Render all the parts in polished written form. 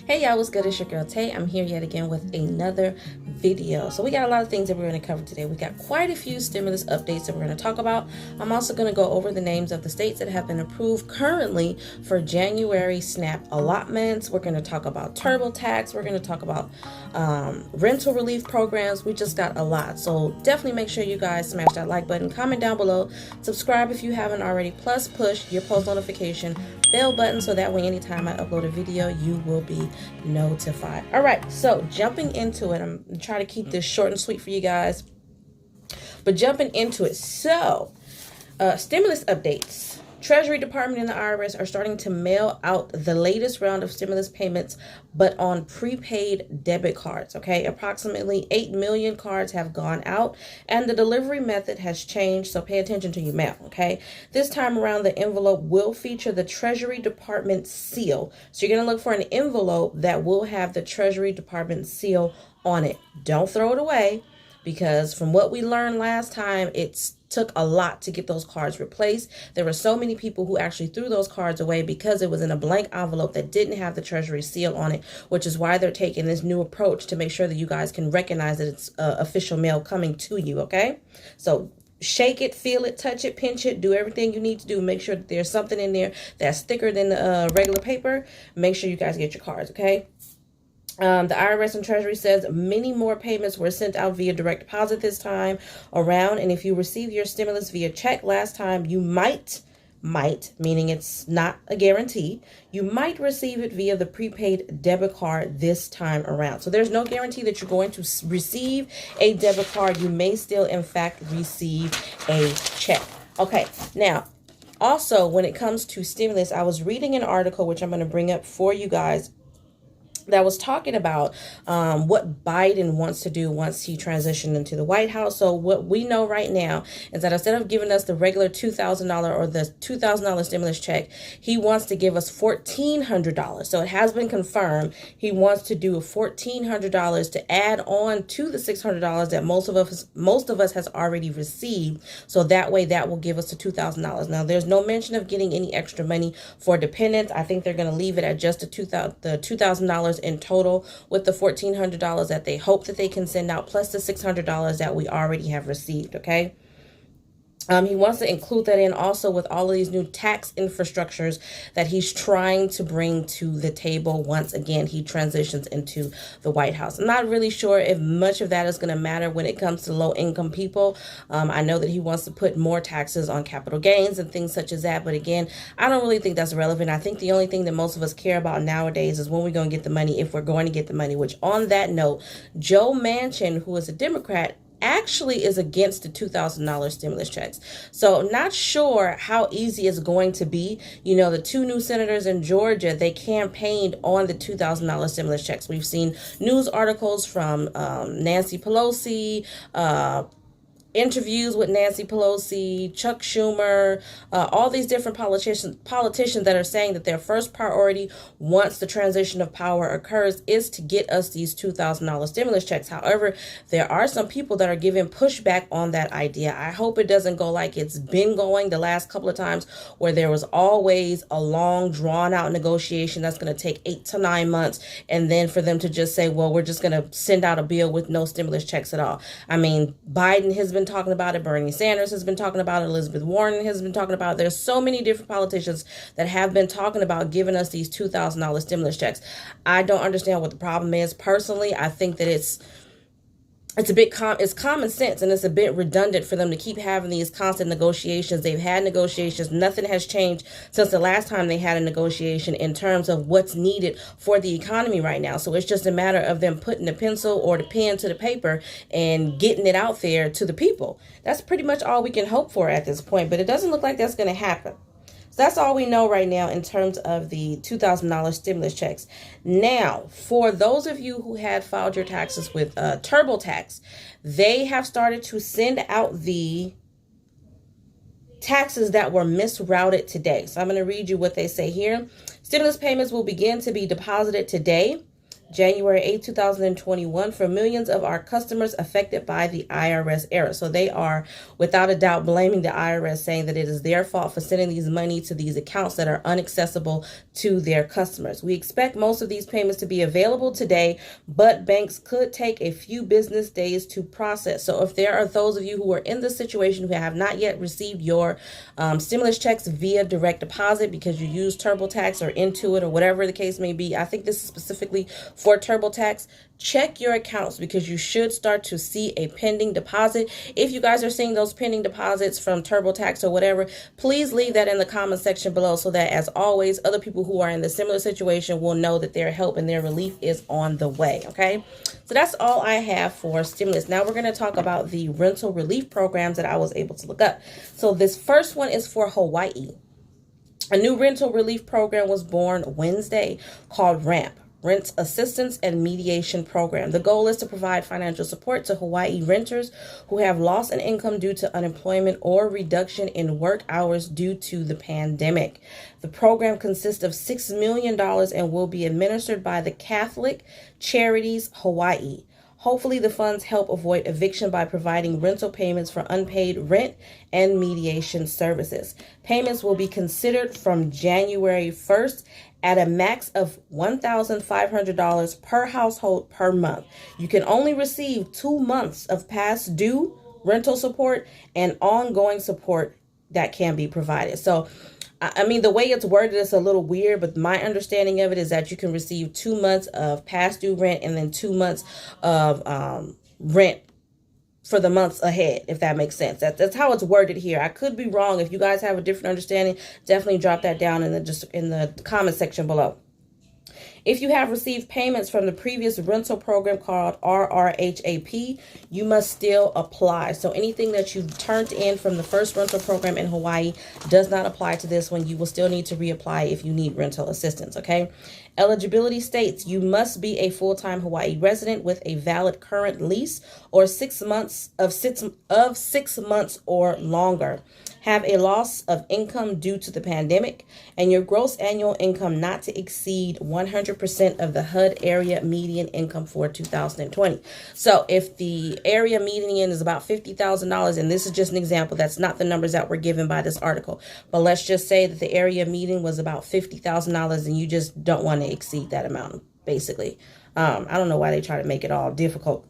Hey y'all, what's good? It's your girl Tay. I'm here yet again with another video. So we got a lot of things that we're going to cover today. We got quite a few stimulus updates that we're going to talk about. I'm also going to go over the names of the states that have been approved currently for January SNAP allotments. We're going to talk about TurboTax. We're going to talk about rental relief programs. We just got a lot. So definitely make sure you guys smash that like button, comment down below, subscribe if you haven't already, plus push your post notification bell button so that way anytime I upload a video you will be notified. All right, so jumping into it, I'm trying to keep this short and sweet for you guys, but jumping into it. So stimulus updates. Treasury Department and the IRS are starting to mail out the latest round of stimulus payments, but on prepaid debit cards. Okay, approximately 8 million cards have gone out, and the delivery method has changed, so pay attention to your mail. Okay, this time around, the envelope will feature the Treasury Department seal. So you're going to look for an envelope that will have the Treasury Department seal on it. Don't throw it away, because from what we learned last time, it's took a lot to get those cards replaced. There were so many people who actually threw those cards away because it was in a blank envelope that didn't have the Treasury seal on it, which is why they're taking this new approach to make sure that you guys can recognize that it's official mail coming to you. Okay, so shake it, feel it, touch it, pinch it, do everything you need to do. Make sure that there's something in there that's thicker than the regular paper. Make sure you guys get your cards. Okay. The IRS and Treasury says many more payments were sent out via direct deposit this time around. And if you received your stimulus via check last time, you might, meaning it's not a guarantee, you might receive it via the prepaid debit card this time around. So there's no guarantee that you're going to receive a debit card. You may still, in fact, receive a check. Okay, now, also, when it comes to stimulus, I was reading an article, which I'm going to bring up for you guys, that was talking about what Biden wants to do once he transitioned into the White House. So what we know right now is that instead of giving us the regular $2,000 or the $2,000 stimulus check, he wants to give us $1,400. So it has been confirmed he wants to do $1,400 to add on to the $600 that most of us has already received. So that way that will give us the $2,000. Now there's no mention of getting any extra money for dependents. I think they're going to leave it at just the $2,000 in total, with the $1,400 that they hope that they can send out, plus the $600 that we already have received. Okay. He wants to include that in also with all of these new tax infrastructures that he's trying to bring to the table once again he transitions into the White House. I'm not really sure if much of that is going to matter when it comes to low-income people. I know that he wants to put more taxes on capital gains and things such as that, but again, I don't really think that's relevant. I think the only thing that most of us care about nowadays is when we're going to get the money, if we're going to get the money, which on that note, Joe Manchin, who is a Democrat, actually is against the $2,000 stimulus checks. So not sure how easy it's going to be. You know, the two new senators in Georgia, they campaigned on the $2,000 stimulus checks. We've seen news articles from Nancy Pelosi, interviews with Nancy Pelosi, Chuck Schumer, all these different politicians that are saying that their first priority once the transition of power occurs is to get us these $2,000 stimulus checks. However, there are some people that are giving pushback on that idea. I hope it doesn't go like it's been going the last couple of times, where there was always a long, drawn-out negotiation that's going to take 8 to 9 months, and then for them to just say, well, we're just going to send out a bill with no stimulus checks at all. I mean, Biden has been talking about it, Bernie Sanders has been talking about it, Elizabeth Warren has been talking about it. There's so many different politicians that have been talking about giving us these $2,000 stimulus checks. I don't understand what the problem is. Personally, I think that it's common sense, and it's a bit redundant for them to keep having these constant negotiations. They've had negotiations. Nothing has changed since the last time they had a negotiation in terms of what's needed for the economy right now. So it's just a matter of them putting the pencil or the pen to the paper and getting it out there to the people. That's pretty much all we can hope for at this point, but it doesn't look like that's going to happen. So that's all we know right now in terms of the $2,000 stimulus checks. Now, for those of you who had filed your taxes with TurboTax, they have started to send out the taxes that were misrouted today. So I'm going to read you what they say here. Stimulus payments will begin to be deposited today. January 8, 2021 for millions of our customers affected by the IRS error. So they are without a doubt blaming the IRS, saying that it is their fault for sending these money to these accounts that are inaccessible to their customers. We expect most of these payments to be available today, but banks could take a few business days to process. So if there are those of you who are in this situation who have not yet received your stimulus checks via direct deposit because you use TurboTax or Intuit or whatever the case may be, I think this is specifically for TurboTax. Check your accounts because you should start to see a pending deposit. If you guys are seeing those pending deposits from TurboTax or whatever, please leave that in the comment section below so that, as always, other people who are in the similar situation will know that their help and their relief is on the way. Okay, so that's all I have for stimulus. Now we're going to talk about the rental relief programs that I was able to look up. So this first one is for Hawaii. A new rental relief program was born Wednesday called RAMP, Rent Assistance and Mediation Program. The goal is to provide financial support to Hawaii renters who have lost an income due to unemployment or reduction in work hours due to the pandemic. The program consists of $6 million and will be administered by the Catholic Charities Hawaii. Hopefully, the funds help avoid eviction by providing rental payments for unpaid rent and mediation services. Payments will be considered from January 1st at a max of $1,500 per household per month. You can only receive 2 months of past due rental support and ongoing support that can be provided. So, I mean, the way it's worded is a little weird, but my understanding of it is that you can receive 2 months of past due rent and then 2 months of rent for the months ahead, if that makes sense. That's how it's worded here. I could be wrong. If you guys have a different understanding, definitely drop that down in the comment section below. If you have received payments from the previous rental program called RRHAP, you must still apply. So anything that you've turned in from the first rental program in Hawaii does not apply to this one. You will still need to reapply if you need rental assistance, okay? Eligibility states you must be a full-time Hawaii resident with a valid current lease or 6 months of 6 months or longer. Have a loss of income due to the pandemic, and your gross annual income not to exceed 100% of the HUD area median income for 2020. So if the area median is about $50,000, and this is just an example, that's not the numbers that were given by this article, but let's just say that the area median was about $50,000 and you just don't want to exceed that amount, basically. I don't know why they try to make it all difficult.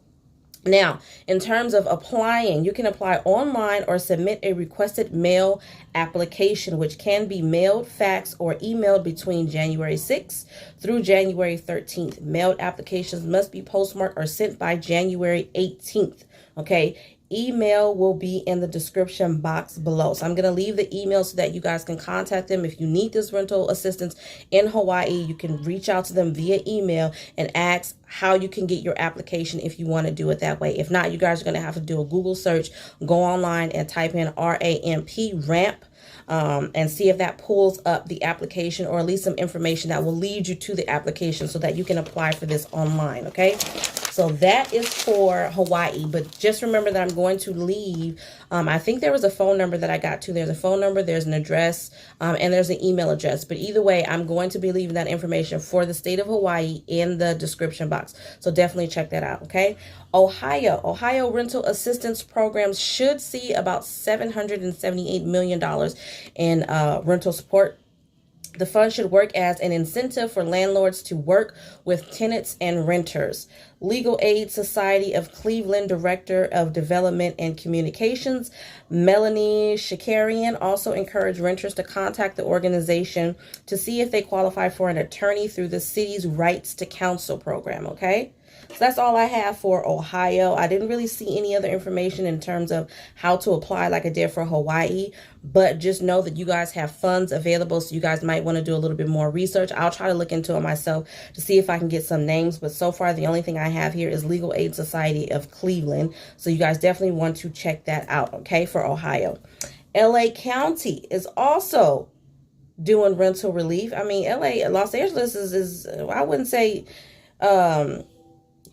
Now, in terms of applying, you can apply online or submit a requested mail application, which can be mailed, faxed, or emailed between January 6th through January 13th. Mailed applications must be postmarked or sent by January 18th. Okay. Email will be in the description box below. So I'm going to leave the email so that you guys can contact them. If you need this rental assistance in Hawaii, you can reach out to them via email and ask how you can get your application if you want to do it that way. If not, you guys are going to have to do a Google search, go online and type in RAMP, and see if that pulls up the application or at least some information that will lead you to the application so that you can apply for this online, okay? So that is for Hawaii, but just remember that I'm going to leave, I think there was a phone number that I got to. There's a phone number, there's an address, and there's an email address. But either way, I'm going to be leaving that information for the state of Hawaii in the description box. So definitely check that out, okay? Ohio rental assistance programs should see about $778 million in rental support. The fund should work as an incentive for landlords to work with tenants and renters. Legal Aid Society of Cleveland Director of Development and Communications, Melanie Shakarian, also encouraged renters to contact the organization to see if they qualify for an attorney through the city's Rights to Counsel program, okay? So that's all I have for Ohio. I didn't really see any other information in terms of how to apply like I did for Hawaii, but just know that you guys have funds available, so you guys might want to do a little bit more research. I'll try to look into it myself to see if I can get some names, but so far the only thing I have here is Legal Aid Society of Cleveland, so you guys definitely want to check that out, okay, for Ohio. LA County is also doing rental relief. I mean, Los Angeles is I wouldn't say...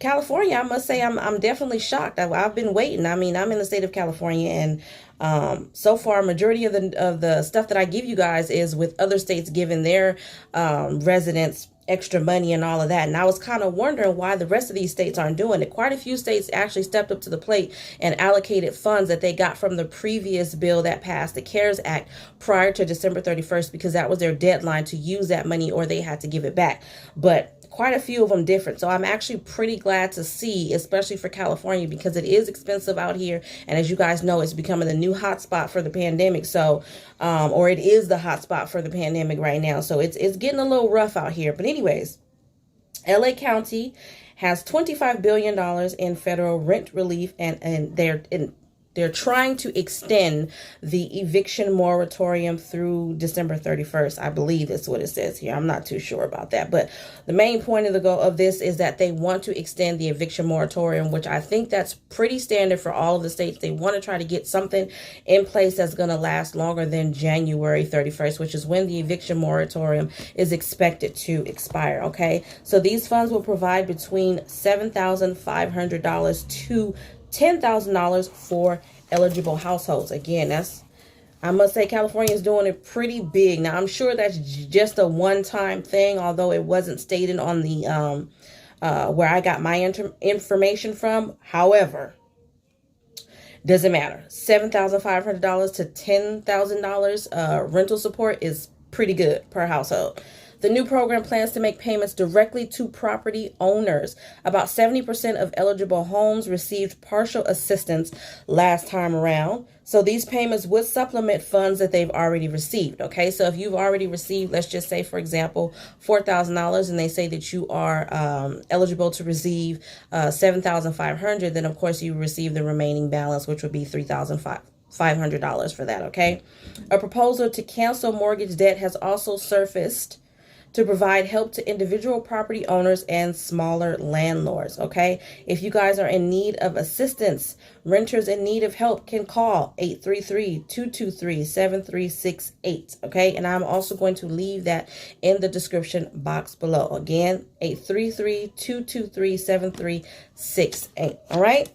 California, I must say, I'm definitely shocked. I've been waiting. I mean, I'm in the state of California, and so far, majority of the stuff that I give you guys is with other states giving their residents extra money and all of that. And I was kind of wondering why the rest of these states aren't doing it. Quite a few states actually stepped up to the plate and allocated funds that they got from the previous bill that passed, the CARES Act, prior to December 31st, because that was their deadline to use that money or they had to give it back. But quite a few of them different. So I'm actually pretty glad to see, especially for California, because it is expensive out here. And as you guys know, it's becoming the new hotspot for the pandemic. So, or it is the hotspot for the pandemic right now. So it's getting a little rough out here. But anyways, LA County has $25 billion in federal rent relief, and they're trying to extend the eviction moratorium through December 31st. I believe that's what it says here. I'm not too sure about that. But the main point of this is that they want to extend the eviction moratorium, which I think that's pretty standard for all of the states. They want to try to get something in place that's going to last longer than January 31st, which is when the eviction moratorium is expected to expire. Okay, so these funds will provide between $7,500 to $10,000 for eligible households. Again, I must say California is doing it pretty big. Now, I'm sure that's just a one-time thing, although it wasn't stated on the where I got my information from. However, doesn't matter. $7,500 to $10,000 rental support is pretty good per household. The new program plans to make payments directly to property owners. About 70% of eligible homes received partial assistance last time around. So these payments would supplement funds that they've already received. Okay, so if you've already received, let's just say, for example, $4,000, and they say that you are eligible to receive $7,500, then of course you receive the remaining balance, which would be $3,500 for that. Okay, a proposal to cancel mortgage debt has also surfaced to provide help to individual property owners and smaller landlords. Okay, if you guys are in need of assistance, renters in need of help can call 833-223-7368. Okay, and I'm also going to leave that in the description box below. Again, 833-223-7368. All right.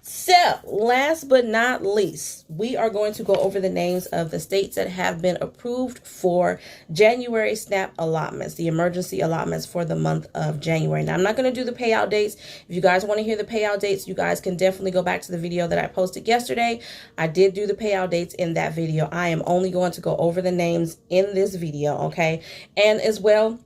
So, last but not least, we are going to go over the names of the states that have been approved for January SNAP allotments, the emergency allotments for the month of January. Now, I'm not going to do the payout dates. If you guys want to hear the payout dates, you guys can definitely go back to the video that I posted yesterday. I did do the payout dates in that video. I am only going to go over the names in this video, okay? And as well,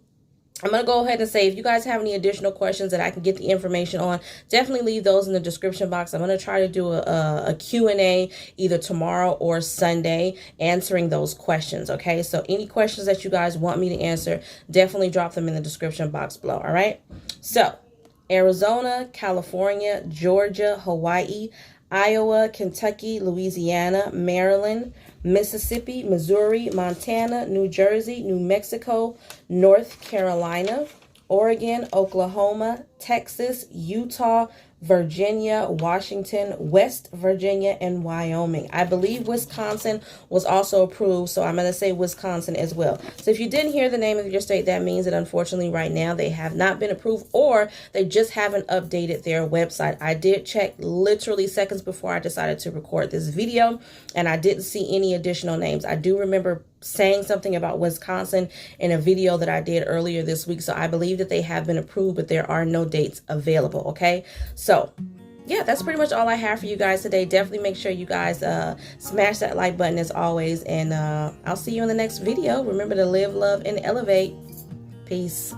I'm going to go ahead and say, if you guys have any additional questions that I can get the information on, definitely leave those in the description box. I'm going to try to do a Q&A either tomorrow or Sunday answering those questions. Okay, so any questions that you guys want me to answer, definitely drop them in the description box below. All right. So Arizona, California, Georgia, Hawaii, Iowa, Kentucky, Louisiana, Maryland, Mississippi, Missouri, Montana, New Jersey, New Mexico, North Carolina, Oregon, Oklahoma, Texas, Utah, Virginia, Washington, West Virginia, and Wyoming. I believe Wisconsin was also approved, so I'm going to say Wisconsin as well. So if you didn't hear the name of your state, that means that unfortunately right now they have not been approved, or they just haven't updated their website. I did check literally seconds before I decided to record this video, and I didn't see any additional names. I do remember saying something about Wisconsin in a video that I did earlier this week. So I believe that they have been approved, but there are no dates available. Okay, so yeah, that's pretty much all I have for you guys today. Definitely make sure you guys smash that like button as always, and I'll see you in the next video. Remember to live, love, and elevate. Peace.